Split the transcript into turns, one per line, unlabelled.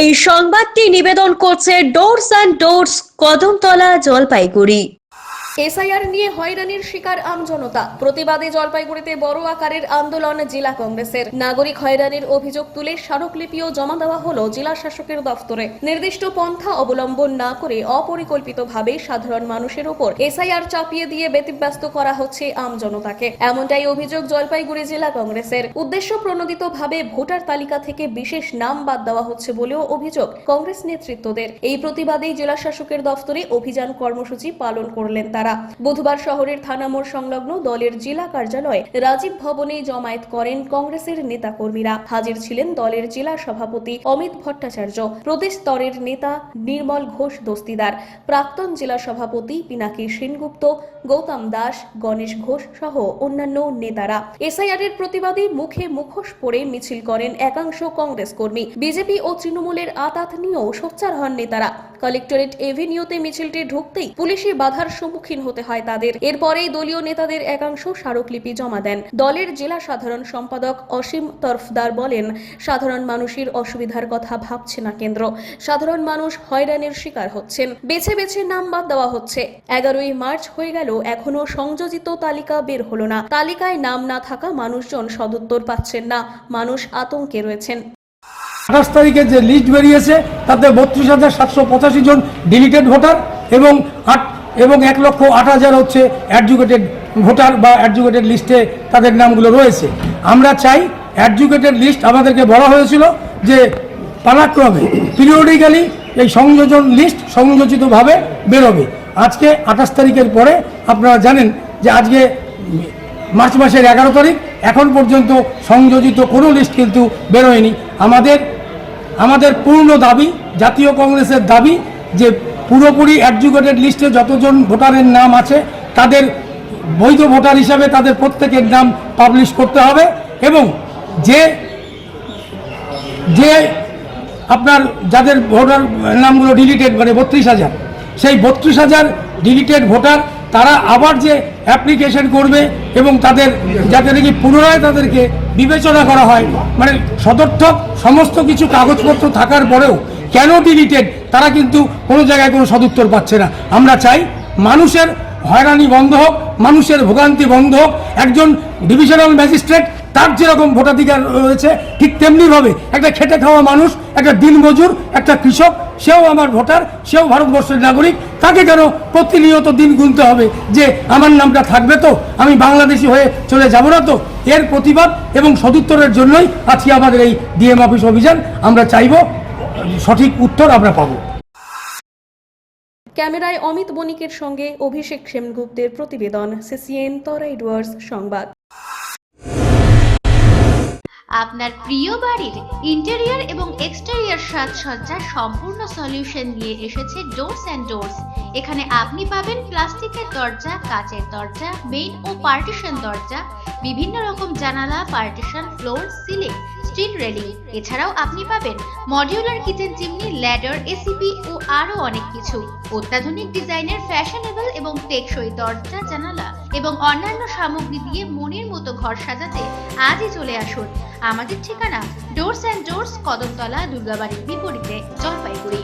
এই সংবাদটি নিবেদন করছে doors and doors, Kadamtala, Jalpaiguri.
SIR নিয়ে হয়রানির শিকার আমজনতা, প্রতিবাদে জলপাইগুড়িতে বড় আকারের আন্দোলন জেলা কংগ্রেসের। নাগরিক হয়রানির অভিযোগ তুলে স্মারকলিপিও জমা দেওয়া হলো জেলা শাসকের দফতরে। নির্দিষ্ট পন্থা অবলম্বন না করে অপরিকল্পিতভাবে সাধারণ মানুষের উপর এসআইআর চাপিয়ে দিয়ে ব্যতিব্যস্ত করা হচ্ছে আমজনতাকে, এমনটাই অভিযোগ জলপাইগুড়ি জেলা কংগ্রেসের। উদ্দেশ্য প্রণোদিতভাবে ভোটার তালিকা থেকে বিশেষ নাম বাদ দেওয়া হচ্ছে বলেও অভিযোগ কংগ্রেস নেতৃত্বদের। এই প্রতিবাদেই জেলা শাসকের দফতরে অভিযান কর্মসূচি পালন করলেন তারা। বুধবার শহরের থানা মোড় সংলগ্ন দলের জেলা কার্যালয়ে রাজীব ভবনে জমায়েত করেন কংগ্রেসের নেতাকর্মীরা। হাজির ছিলেন দলের জেলা সভাপতি অমিত ভট্টাচার্য, প্রদেশ স্তরের নেতা নির্মল ঘোষ দস্তিদার, প্রাক্তন জেলা সভাপতি পিনাকি সেনগুপ্ত, গৌতম দাস, গণেশ ঘোষ সহ অন্যান্য নেতারা। এসআইআর এর প্রতিবাদে মুখে মুখোশ পরে মিছিল করেন একাংশ কংগ্রেস কর্মী। বিজেপি ও তৃণমূলের আতাত নিয়েও সোচ্চার হন নেতারা। কালেক্টরেট এভিনিউতে মিছিলটি ঢুকতেই পুলিশি বাধার সম্মুখীন হতে হয় তাদের। এরপরেই দলীয় নেতাদের একাংশ স্মারকলিপি জমা দেন। দলের জেলা সাধারণ সম্পাদক অসীম তরফদার বলেন, সাধারণ মানুষের অসুবিধার কথা ভাবছে না কেন্দ্র। সাধারণ মানুষ হয়রানির শিকার হচ্ছেন, বেছে বেছে নাম বাদ দেওয়া হচ্ছে। 11ই মার্চ হয়ে গেল, এখনো সংযোজিত তালিকা বের হলো না। তালিকায় নাম না থাকা মানুষজন সদুত্তর পাচ্ছেন না, মানুষ আতঙ্কে রয়েছেন।
28 তারিখে যে লিস্ট বেরিয়েছে তাতে 32,785 জন ডিলিটেড ভোটার এবং 1,08,000 হচ্ছে অ্যাডজুকেটেড ভোটার বা অ্যাডজুকেটেড লিস্টে তাদের নামগুলো রয়েছে। আমরা চাই অ্যাডজুকেটেড লিস্ট আমাদেরকে বলা হয়েছিল যে পালাক্রমে পিরিয়ডিক্যালি এই সংযোজন লিস্ট সংযোজিতভাবে বেরোবে। আজকে 28 তারিখের পরে আপনারা জানেন যে আজকে মার্চ মাসের 11 তারিখ, এখন পর্যন্ত সংযোজিত কোনো লিস্ট কিন্তু বেরোয়নি। আমাদের পূর্ণ দাবি, জাতীয় কংগ্রেসের দাবি যে পুরোপুরি অ্যাডজুকেটেড লিস্টে যতজন ভোটারের নাম আছে তাদের বৈধ ভোটার হিসাবে তাদের প্রত্যেকের নাম পাবলিশ করতে হবে এবং যে আপনার যাদের ভোটার নামগুলো ডিলিটেড মানে 32,000, সেই 32,000 ডিলিটেড ভোটার তারা আবার যে অ্যাপ্লিকেশন করবে এবং তাদের যাতে নাকি পুনরায় তাদেরকে বিবেচনা করা হয়, মানে সদর্থক সমস্ত কিছু কাগজপত্র থাকার পরেও কেন ডিলিটেড তারা কিন্তু কোনো জায়গায় কোনো সদুত্তর পাচ্ছে না। আমরা চাই মানুষের হয়রানি বন্ধ হোক, মানুষের ভোগান্তি বন্ধ হোক। একজন ডিভিশনাল ম্যাজিস্ট্রেট তার যেরকম ভোটাধিকার রয়েছে ঠিক তেমনিভাবে একটা খেটে খাওয়া মানুষ, একটা দিনমজুর, একটা কৃষক, সেও আমার ভোটার, সেও ভারতবর্ষের নাগরিক। তাকে কেন প্রতিনিয়ত দিন গুনতে হবে যে আমার নামটা থাকবে তো, আমি বাংলাদেশি হয়ে চলে যাব না তো? এর প্রতিবাদ এবং সদুত্তরের জন্যই আজকে আমাদের এই ডিএম অফিস অভিযান। আমরা চাইব সঠিক উত্তর আমরা পাবো।
ক্যামেরায় অমিত বণিকের সঙ্গে অভিষেক সেনগুপ্তের প্রতিবেদন, সিসিএন তরাই ডুয়ার্স সংবাদ।
আপনার প্রিয় বাড়ির ইন্টেরিয়র এবং এক্সটেরিয়র সাজসজ্জার সম্পূর্ণ সলিউশন নিয়ে এসেছে ডোরস অ্যান্ড ডোরস। এখানে আপনি পাবেন প্লাস্টিকের দরজা, কাচের দরজা, মেইন ও পার্টিশন দরজা, বিভিন্ন রকম জানালা, partition, floor, ceiling, steel railing. এছাড়াও আপনি পাবেন modular kitchen chimney, ladder, ACP ও আরো অনেক কিছু। অত্যাধুনিক ডিজাইনের ফ্যাশনেবল এবং টেকসই দরজা, জানালা এবং অন্যান্য সামগ্রী দিয়ে মনের মতো ঘর সাজাতে আজই চলে আসুন। আমাদের ঠিকানা ডোরস অ্যান্ড ডোরস, কদমতলা, দুর্গাবাড়ির বিপরীতে, জলপাইগুড়ি।